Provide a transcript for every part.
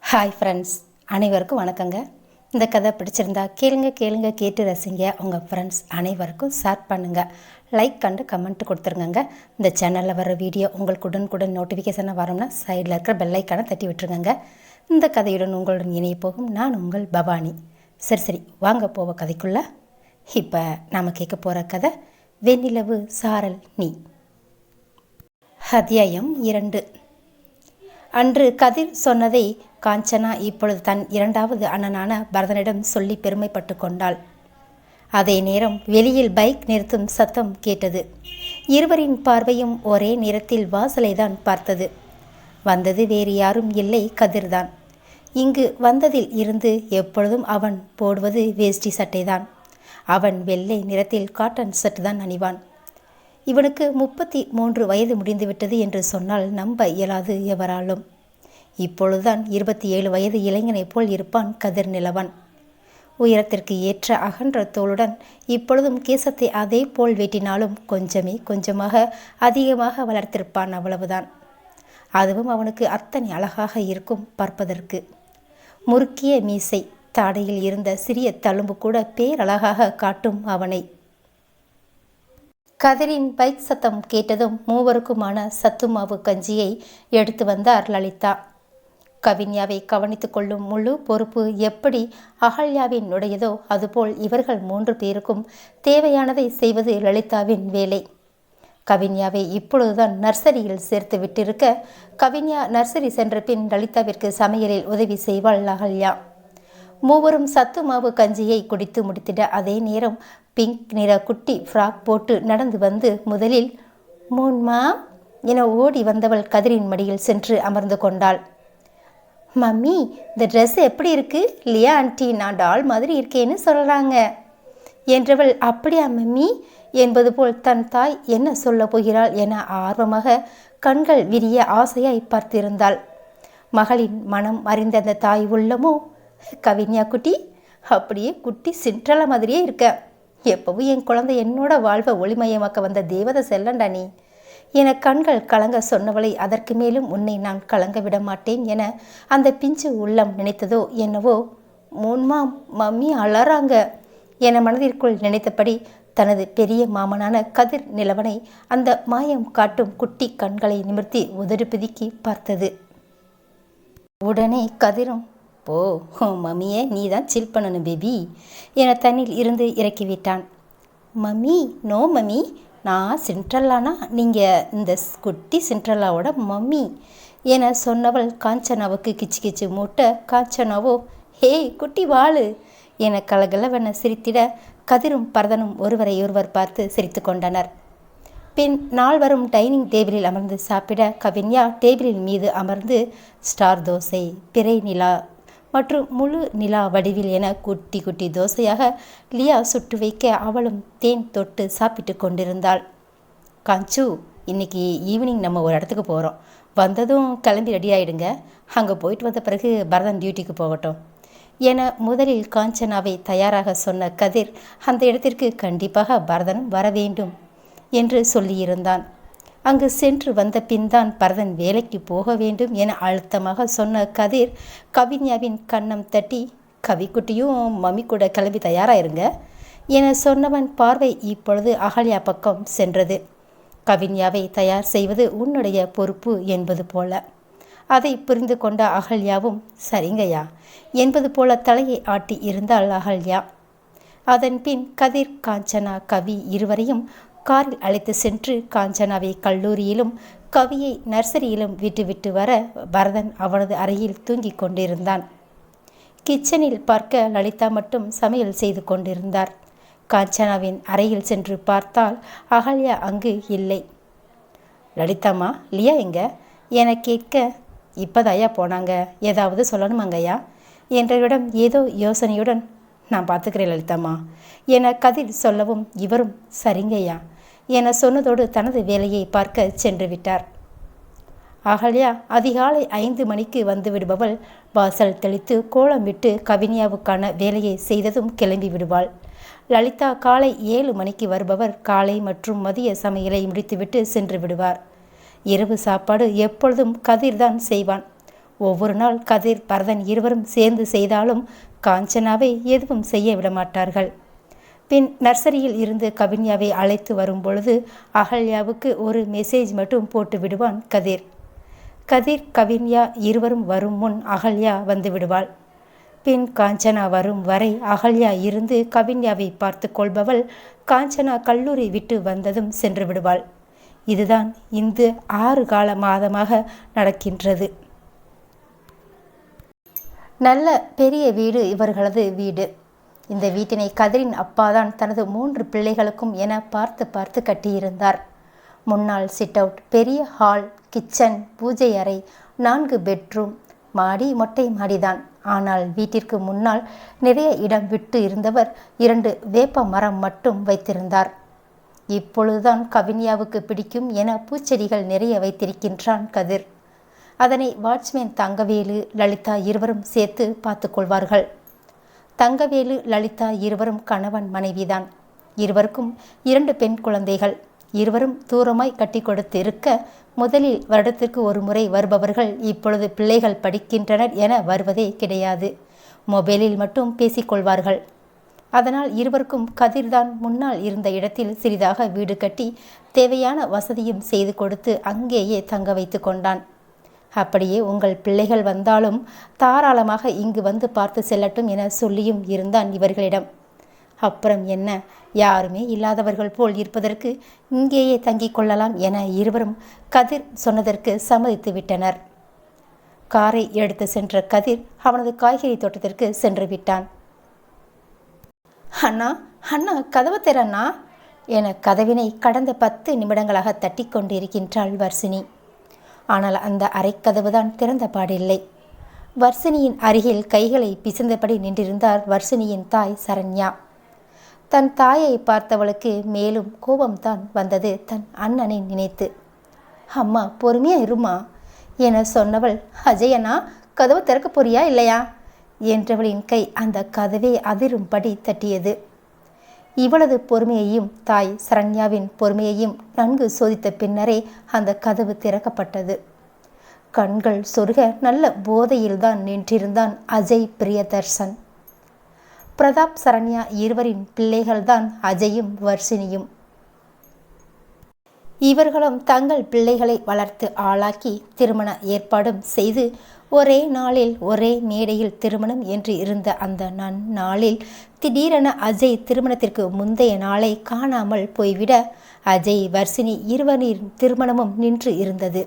Hi friends, அனைவருக்கும் வணக்கங்க. இந்த கதை பிடிச்சிருந்தா கேளுங்க கேட்டு ரசிங்க. உங்கள் ஃப்ரெண்ட்ஸ் அனைவருக்கும் ஷேர் பண்ணுங்கள். லைக் கண்டு கமெண்ட் கொடுத்துருங்க. இந்த சேனலில் வர வீடியோ உங்களுக்கு உடனுக்குடன் நோட்டிஃபிகேஷனாக வரும்னா சைடில் இருக்கிற பெல்லைக்கான தட்டி விட்டுருங்க. இந்த கதையுடன் உங்களுடன் இணைய போகும் நான் உங்கள் பவானி. சரி வாங்க போவ கதைக்குள்ள. இப்போ நாம் கேட்க போகிற கதை வெண்ணிலவு சாரல் நீ. அத்தியாயம் 2. அன்று கதிர் சொன்னதை காஞ்சனா இப்பொழுது தன் இரண்டாவது அண்ணனான பரதனிடம் சொல்லி பெருமைப்பட்டு கொண்டாள். அதே நேரம் வெளியில் பைக் நிறுத்தும் சத்தம் கேட்டது. இருவரின் பார்வையும் ஒரே நேரத்தில் வாசலை தான் பார்த்தது. வந்தது வேறு யாரும் இல்லை, கதிர்தான். இங்கு வந்ததில் இருந்து எப்பொழுதும் அவன் போடுவது வேஷ்டி சட்டைதான். அவன் வெள்ளை நிறத்தில் காட்டன் சட்டு தான் அணிவான். இவனுக்கு 33 வயது முடிந்துவிட்டது என்று சொன்னால் நம்ப இயலாது எவராலும். இப்பொழுதுதான் 27 வயது இளைஞனைப் போல் இருப்பான் கதிர் நிலவன். உயரத்திற்கு ஏற்ற அகன்ற தோளுடன் இப்பொழுதும் கேசத்தை அதே போல் வெட்டினாலும் கொஞ்சமாக அதிகமாக வளர்த்திருப்பான், அவ்வளவுதான். அதுவும் அவனுக்கு அத்தனை அழகாக இருக்கும் பார்ப்பதற்கு. முறுக்கிய மீசை, தாடையில் இருந்த சிறிய தழும்பு கூட பேரழகாக காட்டும் அவனை. கதிரின் பைக் சத்தம் கேட்டதும் மூவருக்குமான சத்துமாவு கஞ்சியை எடுத்து வந்தார் லலிதா. கவின்யாவை கவனித்து கொள்ளும் முழு பொறுப்பு எப்படி அகல்யாவின் உடையதோ அதுபோல் இவர்கள் 3 பேருக்கும் தேவையானதை செய்வது லலிதாவின் வேலை. கவின்யாவை இப்பொழுதுதான் நர்சரியில் சேர்த்து விட்டிருக்க, கவின்யா நர்சரி சென்ற பின் லலிதாவிற்கு சமையலில் உதவி செய்வாள் அகல்யா. மூவரும் சத்து மாவு கஞ்சியை குடித்து முடித்திட அதே நேரம் பிங்க் நிற குட்டி ஃப்ராக் போட்டு நடந்து வந்து முதலில் மூன்மா என ஓடி வந்தவள் கதிரின் மடியில் சென்று அமர்ந்து கொண்டாள். மம்மி, இந்த ட்ரெஸ் எப்படி இருக்கு? லியா ஆண்டி நான் டால் மாதிரி இருக்கேன்னு சொல்கிறாங்க என்றவள் அப்படியா மம்மி என்பது போல் தன் தாய் என்ன சொல்ல போகிறாள் என ஆர்வமாக கண்கள் விரிய ஆசையாய் பார்த்திருந்தாள். மகளின் மனம் அறிந்த அந்த தாய் உள்ளமோ, கவின்யா குட்டி அப்படியே குட்டி சிற்றல மாதிரியே இருக்க. எப்பவும் என் குழந்தை என்னோட வாழ்வை ஒளிமயமாக்க வந்த தேவதை செல்லண்டா நீ என கண்கள் கலங்க சொன்னவளை அதற்கு மேலும் உன்னை நான் கலங்க விட மாட்டேன் என அந்த பிஞ்சு உள்ளம் நினைத்ததோ என்னவோ. மூன்மா மம்மி அலறாங்க என மனதிற்குள் நினைத்தபடி தனது பெரிய மாமனான கதிர் நிலவனை அந்த மாயம் காட்டும் குட்டி கண்களை நிமிர்த்தி உதடு பிதுக்கி பார்த்தது. உடனே கதிரும் போ மம்மியே, நீ தான் சில் பண்ணணும் பேபி என தண்ணில் இருந்து இறக்கிவிட்டான். மம்மி நோ மம்மி, நான் சிண்ட்ரல்லானா நீங்கள் இந்த குட்டி சிண்ட்ரல்லாவோட மம்மி என சொன்னவள் காஞ்சனாவுக்கு கிச்சு கிச்சு மூட்ட, காஞ்சனாவோ ஹே குட்டி வாழு என கலகலவென சிரித்திட கதிரும் பரதனும் ஒருவரையொருவர் பார்த்து சிரித்து கொண்டனர். பின் நால்வரும் டைனிங் டேபிளில் அமர்ந்து சாப்பிட கவின்யா டேபிளின் மீது அமர்ந்து ஸ்டார் தோசை, பிறை நிலா மற்றும் முழு நிலா வடிவில் என குட்டி குட்டி தோசையாக லியா சுட்டு வைக்க அவளும் தேன் தொட்டு சாப்பிட்டு கொண்டிருந்தாள். காஞ்சு, இன்னைக்கு ஈவினிங் நம்ம ஒரு இடத்துக்கு போகிறோம். வந்ததும் கிளம்பி ரெடி ஆகிடுங்க. அங்கே போயிட்டு வந்த பிறகு பரதன் டியூட்டிக்கு போகட்டும் என முதலில் காஞ்சனாவை தயாராக சொன்ன கதிர் அந்த இடத்திற்கு கண்டிப்பாக பரதனும் வர வேண்டும் என்று சொல்லியிருந்தான். அங்கு சென்று வந்த பின்தான் பரதன் வேலைக்கு போக வேண்டும் என அழுத்தமாக சொன்ன கதிர் கவின்யாவின் கன்னம் தட்டி கவிக்குட்டியும் மம்மி கூட கிளம்பி தயாராயிருங்க என சொன்னவன் பார்வை இப்பொழுது அகல்யா பக்கம் சென்றது. கவின்யாவை தயார் செய்வது உன்னுடைய பொறுப்பு என்பது போல. அதை புரிந்து கொண்ட அகல்யாவும் சரிங்கய்யா என்பது போல தலையை ஆட்டி இருந்தாள் அகல்யா. அதன் பின் கதிர், காஞ்சனா, கவி இருவரையும் காரில் அழைத்து சென்று காஞ்சனாவை கல்லூரியிலும் கவியை நர்சரியிலும் விட்டுவிட்டு வர பரதன் அவனது அறையில் தூங்கிக் கொண்டிருந்தான். கிச்சனில் பார்க்க லலிதா மட்டும் சமையல் செய்து கொண்டிருந்தார். காஞ்சனாவின் அறையில் சென்று பார்த்தால் அகல்யா அங்கு இல்லை. லலிதாம்மா, லியா எங்க என கேட்க இப்போதையா போனாங்க, ஏதாவது சொல்லணுமாங்கய்யா என்றவரிடம் ஏதோ யோசனையுடன் நான் பார்த்துக்கிறேன் லலிதாம்மா என கதிர் சொல்லவும் இவரும் சரிங்கய்யா என சொன்னதோடு தனது வேலையை பார்க்க சென்று விட்டார். அகல்யா அதிகாலை 5 மணிக்கு வந்து விடுபவள். வாசல் தெளித்து கோலம் விட்டு கவின்யாவுக்கான வேலையை செய்ததும் கிளம்பி விடுவாள். லலிதா காலை 7 மணிக்கு வருபவர். காலை மற்றும் மதிய சமையலை முடித்துவிட்டு சென்று விடுவார். இரவு சாப்பாடு எப்பொழுதும் கதிர்தான் செய்வான். ஒவ்வொரு நாள் கதிர் பரதன் இருவரும் சேர்ந்து செய்தாலும் காஞ்சனாவை எதுவும் செய்ய விடமாட்டார்கள். பின் நர்சரியில் இருந்து கவின்யாவை அழைத்து வரும் பொழுது அகல்யாவுக்கு ஒரு மெசேஜ் மட்டும் போட்டு விடுவான் கதிர். கவின்யா இருவரும் வரும் முன் அகல்யா வந்து விடுவாள். பின் காஞ்சனா வரும் வரை அகல்யா இருந்து கவின்யாவை பார்த்து கொள்பவள் காஞ்சனா கல்லூரி விட்டு வந்ததும் சென்று விடுவாள். இதுதான் இந்த 6 மாதமாக நடக்கின்றது. நல்ல பெரிய வீடு இவர்களது வீடு. இந்த வீட்டினை கதிரின் அப்பாதான் தனது 3 பிள்ளைகளுக்கும் என பார்த்து பார்த்து கட்டியிருந்தார். முன்னால் சிட் அவுட், பெரிய ஹால், கிச்சன், பூஜை அறை, 4 பெட்ரூம், மாடி மொட்டை மாடிதான். ஆனால் வீட்டிற்கு முன்னால் நிறைய இடம் விட்டு இருந்தவர் 2 வேப்ப மரம் மட்டும் வைத்திருந்தார். இப்பொழுதுதான் கவின்யாவுக்கு பிடிக்கும் என பூச்செடிகள் நிறைய வைத்திருக்கின்றான் கதிர். அதனை வாட்ச்மேன் தங்கவேலு, லலிதா இருவரும் சேர்த்து பார்த்து கொள்வார்கள். தங்கவேலு, லலிதா இருவரும் கணவன் மனைவிதான். இருவருக்கும் 2 பெண் குழந்தைகள். இருவரும் தூரமாய் கட்டி கொடுத்து இருக்க முதலில் வருடத்திற்கு ஒரு முறை வருபவர்கள் இப்பொழுது பிள்ளைகள் படிக்கின்றனர் என வருவதே கிடையாது. மொபைலில் மட்டும் பேசிக்கொள்வார்கள். அதனால் இருவருக்கும் கதிர்தான் முன்னால் இருந்த இடத்தில் சிறிதாக வீடு கட்டி தேவையான வசதியும் செய்து கொடுத்து அங்கேயே தங்க வைத்து கொண்டான். அப்படியே உங்கள் பிள்ளைகள் வந்தாலும் தாராளமாக இங்கு வந்து பார்த்து செல்லட்டும் என சொல்லியும் இருந்தான் இவர்களிடம். அப்புறம் என்ன, யாருமே இல்லாதவர்கள் போல் இருப்பதற்கு இங்கேயே தங்கிக் கொள்ளலாம் என இருவரும் கதிர் சொன்னதற்கு சம்மதித்து விட்டனர். காரை எடுத்து சென்ற கதிர் அவனது காய்கறி தோட்டத்திற்கு சென்று விட்டான். அண்ணா அண்ணா கதவு திறண்ணா என கதவினை கடந்த 10 நிமிடங்களாக தட்டி கொண்டிருக்கின்றாள் வர்சினி. ஆனால் அந்த அரைக்கதவுதான் திறந்த பாடில்லை. வர்சினியின் அருகில் கைகளை பிசைந்தபடி நின்றிருந்தார் வர்சினியின் தாய் சரண்யா. தன் தாயை பார்த்தவளுக்கு மேலும் கோபம்தான் வந்தது தன் அண்ணனை நினைத்து. அம்மா பொறுமையா இருமா என சொன்னவள், அஜயனா கதவு திறக்க போறியா இல்லையா என்றவளின் கை அந்த கதவை அதிரும்படி தட்டியது. இவளது பொறுமையையும் தாய் சரண்யாவின் பொறுமையையும் நன்கு சோதித்த பின்னரே அந்த கதவு திறக்கப்பட்டது. கண்கள் சொருக நல்ல போதையில்தான் நின்றிருந்தான் அஜய் பிரியதர்சன். பிரதாப், சரண்யா இருவரின் பிள்ளைகள்தான் அஜயும் வர்சினியும். இவர்களும் தங்கள் பிள்ளைகளை வளர்த்து ஆளாக்கி திருமண ஏற்பாடும் செய்து ஒரே நாளில் ஒரே மேடையில் திருமணம் என்று இருந்த அந்த நன்னாளில் திடீரென அஜய் திருமணத்திற்கு முந்தைய நாளை காணாமல் போய்விட அஜய், வர்சினி இருவரின் திருமணமும் நின்று இருந்தது.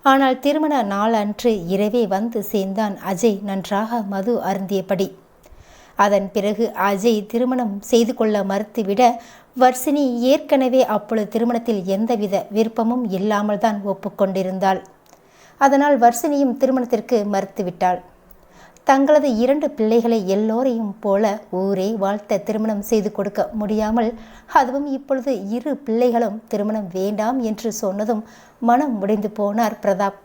ஆனால் திருமண நாளன்று இரவே வந்து சேர்ந்தான் அஜய் நன்றாக மது அருந்தியபடி. அதன் பிறகு அஜய் திருமணம் செய்து கொள்ள மறுத்துவிட வர்சினி ஏற்கனவே அப்பொழுது திருமணத்தில் எந்தவித விருப்பமும் இல்லாமல் தான் ஒப்புக்கொண்டிருந்தாள். அதனால் வர்சினியும் திருமணத்திற்கு மறுத்துவிட்டாள். தங்களது 2 பிள்ளைகளை எல்லோரையும் போல ஊரே வாழ்த்த திருமணம் செய்து கொடுக்க முடியாமல், அதுவும் இப்பொழுது 2 பிள்ளைகளும் திருமணம் வேண்டாம் என்று சொன்னதும் மனம் உடைந்து போனார் பிரதாப்.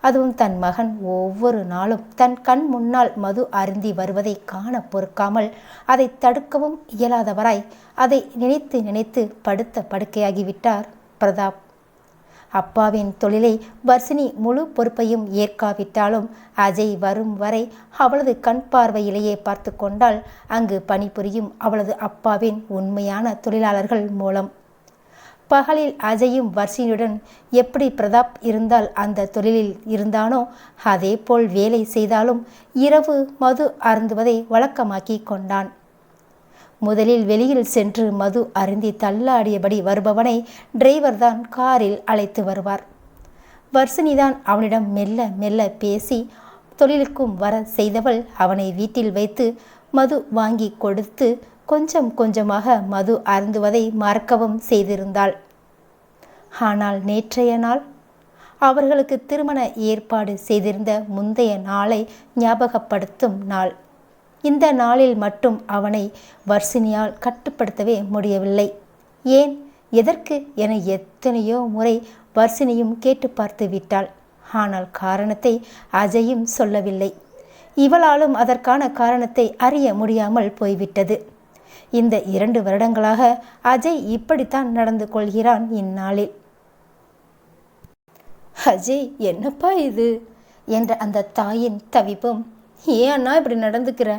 அதுவும் தன் மகன் ஒவ்வொரு நாளும் தன் கண் முன்னால் மது அருந்தி வருவதை காண பொறுக்காமல் அதை தடுக்கவும் இயலாதவராய் அதை நினைத்து நினைத்து படுத்த படுக்கையாகிவிட்டார் பிரதாப். அப்பாவின் தொழிலை வர்சினி முழு பொறுப்பையும் ஏற்காவிட்டாலும் அஜய் வரும் வரை அவளது கண் பார்வையிலேயே பார்த்து கொண்டால் அங்கு பணிபுரியும் அவளது அப்பாவின் உண்மையான தொழிலாளர்கள் மூலம். பகலில் அஜயும் வர்சினியுடன் எப்படி பிரதாப் இருந்தால் அந்த தொழிலில் இருந்தானோ அதே போல் வேலை செய்தாலும் இரவு மது அருந்துவதை வழக்கமாக்கி கொண்டான். முதலில் வெளியில் சென்று மது அருந்தி தள்ளாடியபடி வருபவனை டிரைவர் தான் காரில் அழைத்து வருவார். வர்சினிதான் அவனிடம் மெல்ல மெல்ல பேசி தொழிலுக்கும் வர செய்தவள் அவனை வீட்டில் வைத்து மது வாங்கி கொடுத்து கொஞ்சம் கொஞ்சமாக மது அருந்துவதை மறக்கவும் செய்திருந்தாள். ஆனால் நேற்றைய நாள் அவர்களுக்கு திருமண ஏற்பாடு செய்திருந்த முந்தைய நாளை ஞாபகப்படுத்தும் நாள். இந்த நாளில் மட்டும் அவனை வர்சினியால் கட்டுப்படுத்தவே முடியவில்லை. ஏன், எதற்கு என எத்தனையோ முறை வர்சினியும் கேட்டு பார்த்து விட்டாள். ஆனால் காரணத்தை அஜயும் சொல்லவில்லை. இவளாலும் அதற்கான காரணத்தை அறிய முடியாமல் போய்விட்டது. இந்த 2 வருடங்களாக அஜய் இப்படித்தான் நடந்து கொள்கிறான். இந்நாளில் அஜய், என்னப்பா இது என்ற அந்த தாயின் தவிப்பும், ஏன் அண்ணா இப்படி நடந்துக்கிற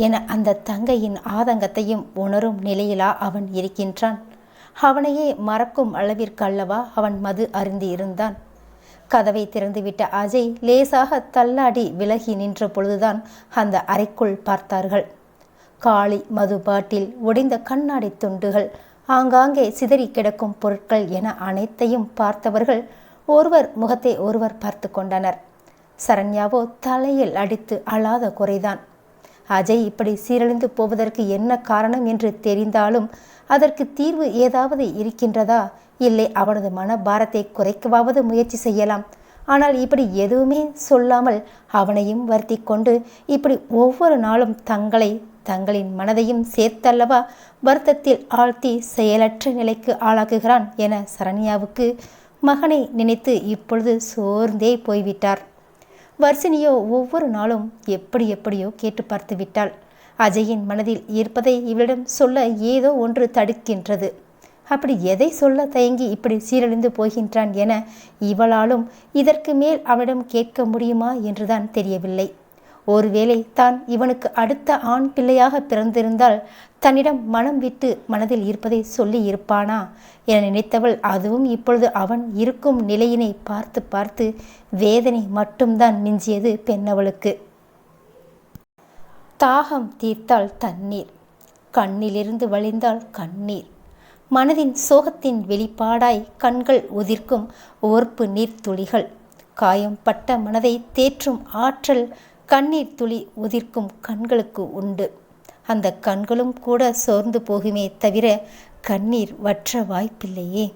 என அந்த தங்கையின் ஆதங்கத்தையும் உணரும் நிலையிலா அவன் இருக்கின்றான். அவனையே மறக்கும் அளவிற்கு அல்லவா அவன் மது அருந்தி இருந்தான். கதவை திறந்துவிட்ட அஜய் லேசாக தள்ளாடி விலகி நின்ற பொழுதுதான் அந்த அறைக்குள் பார்த்தார்கள். காலி மது பாட்டில், உடைந்த கண்ணாடி துண்டுகள், ஆங்காங்கே சிதறி கிடக்கும் பொருட்கள் என அனைத்தையும் பார்த்தவர்கள் ஒருவர் முகத்தை ஒருவர் பார்த்து கொண்டனர். சரண்யாவோ தலையில் அடித்து அழாத குறைதான். அஜய் இப்படி சீரழிந்து போவதற்கு என்ன காரணம் என்று தெரிந்தாலும் அதற்கு தீர்வு ஏதாவது இருக்கின்றதா? இல்லை, அவனது மனபாரத்தை குறைக்கவாவது முயற்சி செய்யலாம். ஆனால் இப்படி எதுவுமே சொல்லாமல் அவனையும் வருத்தி கொண்டு இப்படி ஒவ்வொரு நாளும் தங்களின் மனதையும் சேர்த்தல்லவா வருத்தத்தில் ஆழ்த்தி செயலற்ற நிலைக்கு ஆளாக்குகிறான் என சரண்யாவுக்கு மகனை நினைத்து இப்பொழுது சோர்ந்தே போய்விட்டார். வர்ஷினியோ ஒவ்வொரு நாளும் எப்படியோ கேட்டு பார்த்து விட்டாள். அஜயின் மனதில் ஈர்ப்பதை இவளிடம் சொல்ல ஏதோ ஒன்று தடுக்கின்றது. அப்படி எதை சொல்ல தயங்கி இப்படி சீரழிந்து போகின்றான் என இவளாலும் இதற்கு மேல் அவனிடம் கேட்க முடியுமா என்றுதான் தெரியவில்லை. ஒருவேளை தான் இவனுக்கு அடுத்த ஆண் பிள்ளையாக பிறந்திருந்தால் தன்னிடம் மனம் விட்டு மனதில் இருப்பதை சொல்லி இருப்பானா என நினைத்தவள், அதுவும் இப்பொழுது அவன் இருக்கும் நிலையினை பார்த்து பார்த்து வேதனை மட்டும்தான் மிஞ்சியது பெண்ணவளுக்கு. தாகம் தீர்த்தால் தண்ணீர், கண்ணிலிருந்து வழிந்தால் கண்ணீர், மனதின் சோகத்தின் வெளிப்பாடாய் கண்கள் உதிர்க்கும் ஓர்ப்பு நீர்த்துளிகள், காயம் பட்ட மனதை தேற்றும் ஆற்றல் கண்ணீர் துளி உதிர்க்கும் கண்களுக்கு உண்டு. அந்த கண்களும் கூட சோர்ந்து போகுமே தவிர கண்ணீர் வற்ற வாய்ப்பில்லையே.